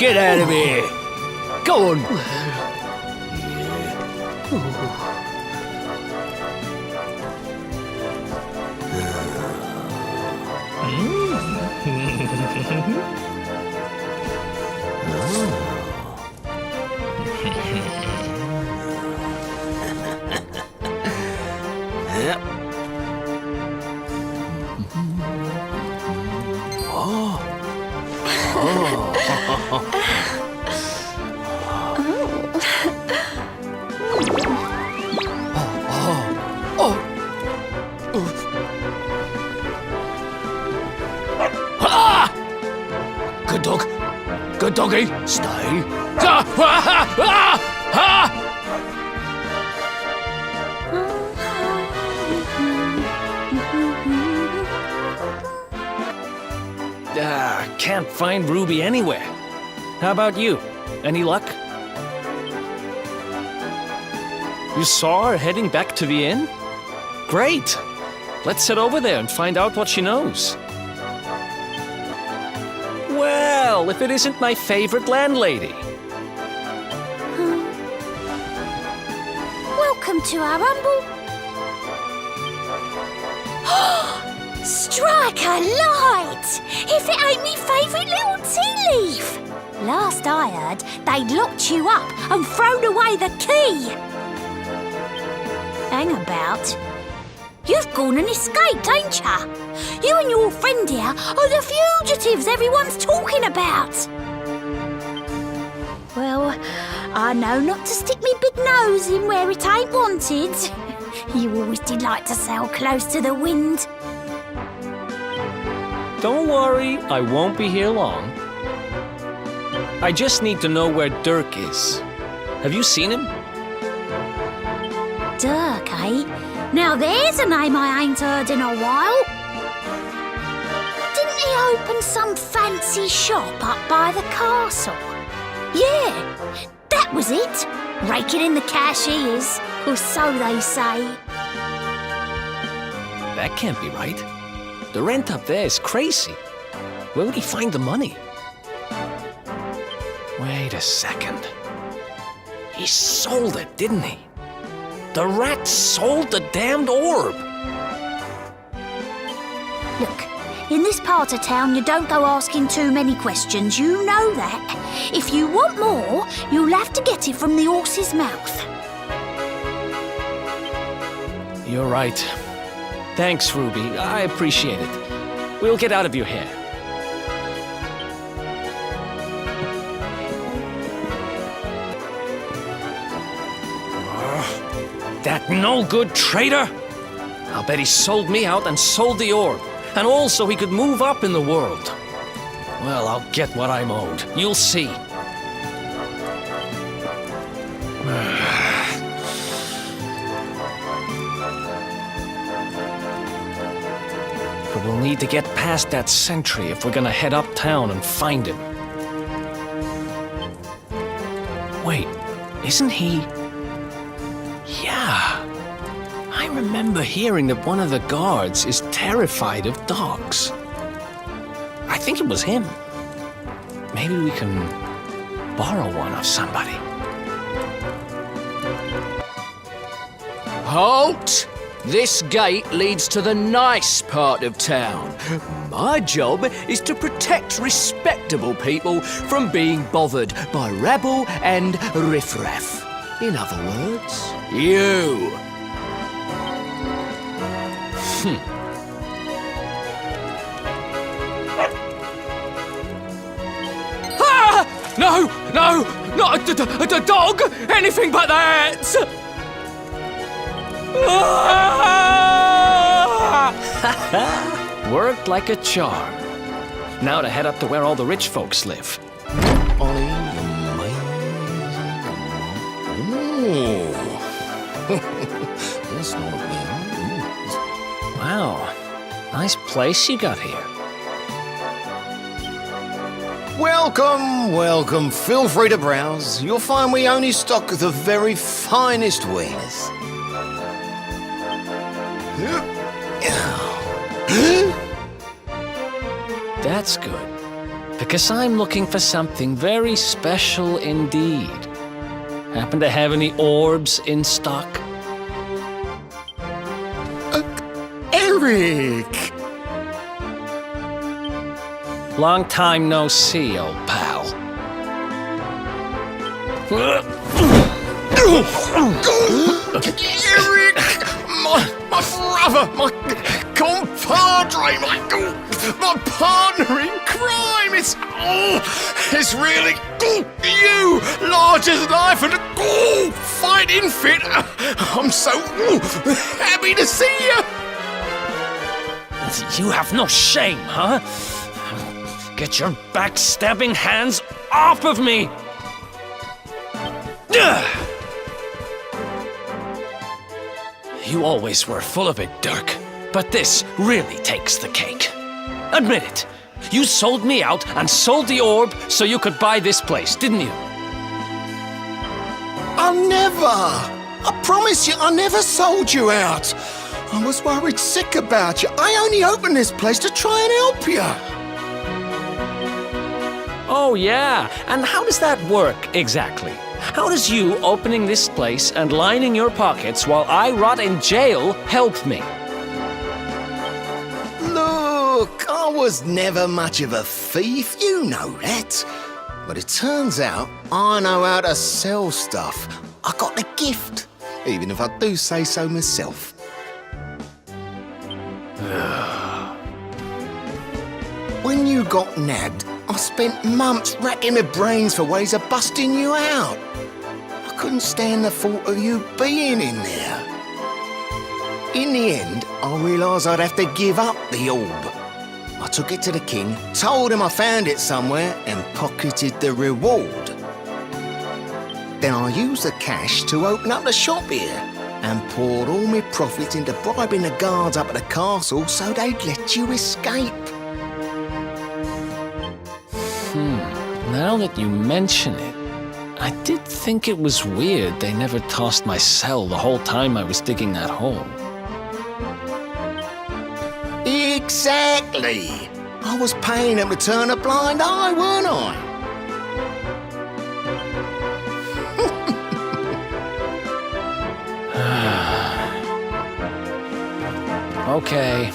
Get out of here! Go on! Good dog. Good doggy. Stay. Can't find Ruby anywhere. How about you? Any luck? You saw her heading back to the inn? Great! Let's head over there and find out what she knows. Well, if it isn't my favorite landlady. Welcome to our humble... Strike a light! If it ain't me favourite little tea leaf! Last I heard, they'd locked you up and thrown away the key. Hang about. You've gone and escaped, ain't ya? You and your friend here are the fugitives everyone's talking about. Well, I know not to stick me big nose in where it ain't wanted. You always did like to sail close to the wind. Don't worry, I won't be here long. I just need to know where Dirk is. Have you seen him? Dirk, eh? Now there's a name I ain't heard in a while. Didn't he open some fancy shop up by the castle? Yeah, that was it. Raking in the cash he is, or so they say. That can't be right. The rent up there is crazy. Where would he find the money? Wait a second. He sold it, didn't he? The rat sold the damned orb! Look, in this part of town you don't go asking too many questions, you know that. If you want more, you'll have to get it from the horse's mouth. You're right. Thanks, Ruby. I appreciate it. We'll get out of your hair. That no-good traitor! I'll bet he sold me out and sold the orb. And also he could move up in the world. Well, I'll get what I'm owed. You'll see. But we'll need to get past that sentry if we're gonna head uptown and find him. Wait, isn't he... Yeah. I remember hearing that one of the guards is terrified of dogs. I think it was him. Maybe we can borrow one of somebody. Halt! This gate leads to the nice part of town. My job is to protect respectable people from being bothered by rabble and riffraff. In other words, you. Ah! No! No! Not a dog! Anything but that! Worked like a charm. Now to head up to where all the rich folks live. That's not bad. Wow, nice place you got here. Welcome, welcome. Feel free to browse. You'll find we only stock the very finest wares. That's good. because I'm looking for something very special indeed. Happen to have any orbs in stock? Eric! Long time no see, old pal. Eric! My brother, my compadre, my partner in crime! It's really you, large as life and fighting fit. I'm so happy to see you. You have no shame, huh? Get your backstabbing hands off of me! You always were full of it, Dirk. But this really takes the cake. Admit it. You sold me out and sold the orb so you could buy this place, didn't you? I promise you, I never sold you out. I was worried sick about you. I only opened this place to try and help you. Oh, yeah. And how does that work exactly? How does you opening this place and lining your pockets while I rot in jail help me? Look, I was never much of a thief, you know that. But it turns out I know how to sell stuff. I got the gift, even if I do say so myself. When you got nabbed, I spent months racking my brains for ways of busting you out. I couldn't stand the thought of you being in there. In the end, I realised I'd have to give up the orb. I took it to the king, told him I found it somewhere, and pocketed the reward. Then I used the cash to open up the shop here, and poured all my profits into bribing the guards up at the castle so they'd let you escape. Now that you mention it, I did think it was weird they never tossed my cell the whole time I was digging that hole. Exactly! I was paying them to turn a blind eye, weren't I?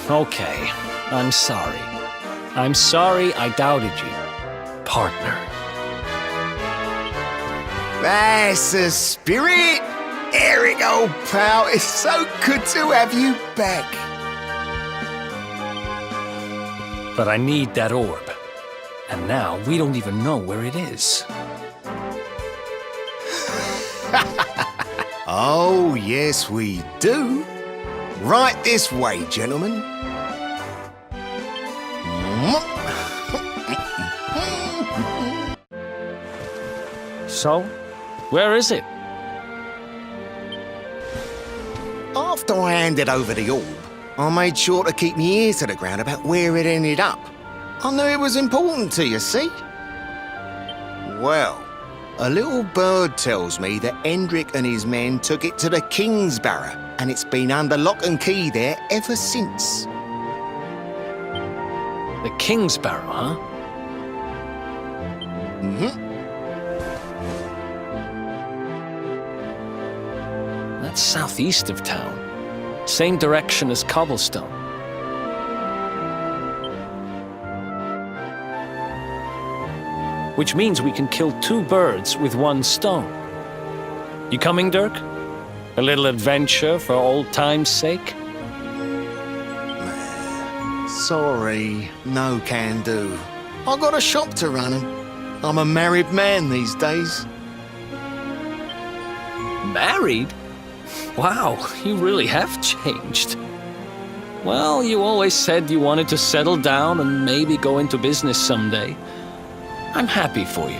Okay. I'm sorry. I'm sorry I doubted you, partner. That's the spirit! Eric, old pal, it's so good to have you back. But I need that orb. And now we don't even know where it is. Oh, yes, we do. Right this way, gentlemen. So, where is it? After I handed over the orb, I made sure to keep my ears to the ground about where it ended up. I knew it was important to you, see? Well, a little bird tells me that Hendrik and his men took it to the King's Barrow, and it's been under lock and key there ever since. The King's Barrow, huh? Mm-hmm. That's southeast of town. Same direction as Cobblestone. Which means we can kill two birds with one stone. You coming, Dirk? A little adventure for old time's sake? Sorry, no can do. I got a shop to run and I'm a married man these days. Married? Wow, you really have changed. Well, you always said you wanted to settle down and maybe go into business someday. I'm happy for you.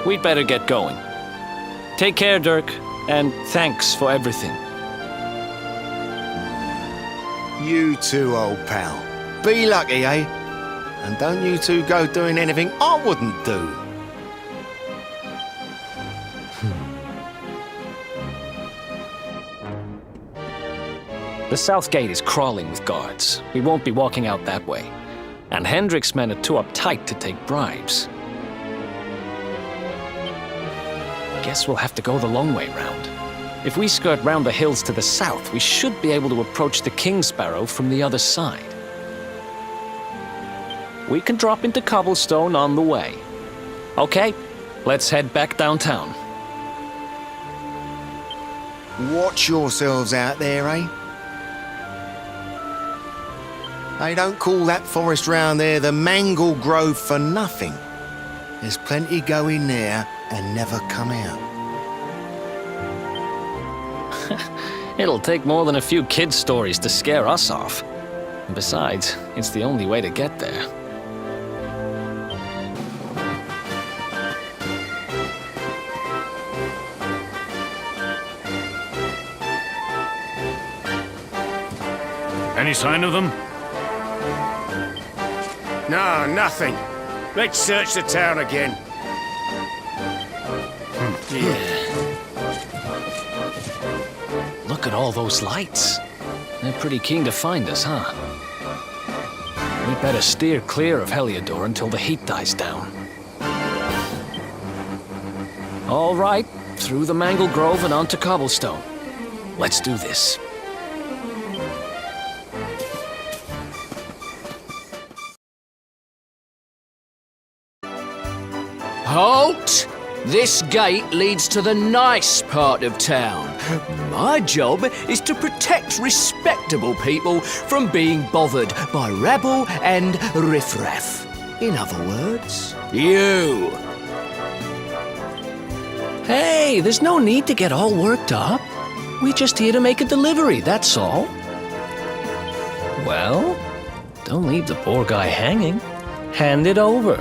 We'd better get going. Take care, Dirk, and thanks for everything. You too, old pal. Be lucky, eh? And don't you two go doing anything I wouldn't do. The south gate is crawling with guards. We won't be walking out that way. And Hendrik's men are too uptight to take bribes. Guess we'll have to go the long way round. If we skirt round the hills to the south, we should be able to approach the King Sparrow from the other side. We can drop into Cobblestone on the way. Okay, let's head back downtown. Watch yourselves out there, eh? They don't call that forest round there the Mangle Grove for nothing. There's plenty go in there and never come out. It'll take more than a few kids' stories to scare us off. And besides, it's the only way to get there. Any sign of them? No, nothing. Let's search the town again. Look at all those lights. They're pretty keen to find us, huh? We better steer clear of Heliodor until the heat dies down. All right, through the Mangle Grove and onto Cobblestone. Let's do this. Halt! This gate leads to the nice part of town. My job is to protect respectable people from being bothered by rabble and riffraff. In other words, you. Hey, there's no need to get all worked up. We're just here to make a delivery, that's all. Well, don't leave the poor guy hanging. Hand it over.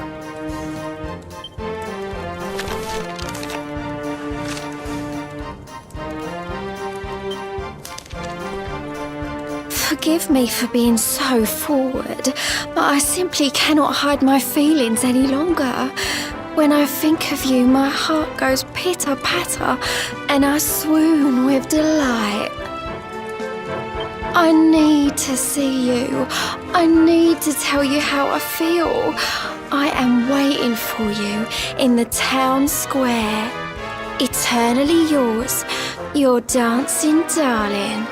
Forgive me for being so forward, but I simply cannot hide my feelings any longer. When I think of you, my heart goes pitter-patter, and I swoon with delight. I need to see you. I need to tell you how I feel. I am waiting for you in the town square. Eternally yours, your dancing darling.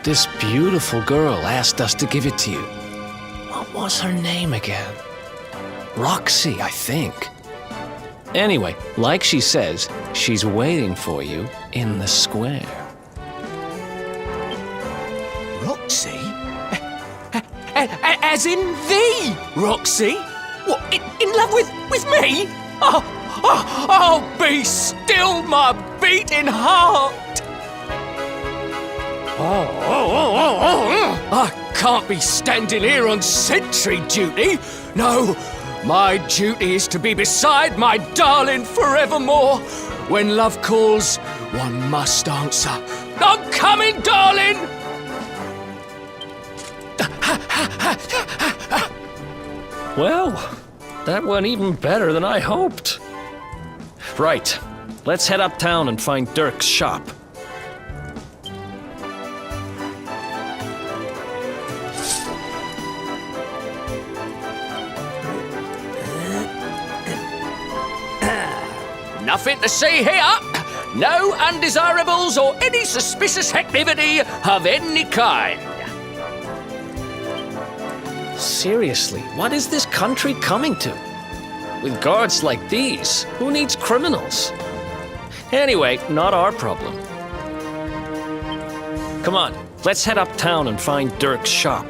This beautiful girl asked us to give it to you. What was her name again? Roxy, I think. Anyway, like she says, she's waiting for you in the square. Roxy? As in the Roxy? What, in love with me? Oh, be still my beating heart! I can't be standing here on sentry duty. No, my duty is to be beside my darling forevermore. When love calls, one must answer. I'm coming, darling! Well, that went even better than I hoped. Right, let's head uptown and find Dirk's shop. Nothing to see here. No undesirables or any suspicious activity of any kind. Seriously, what is this country coming to? With guards like these, who needs criminals? Anyway, not our problem. Come on, let's head uptown and find Dirk's shop.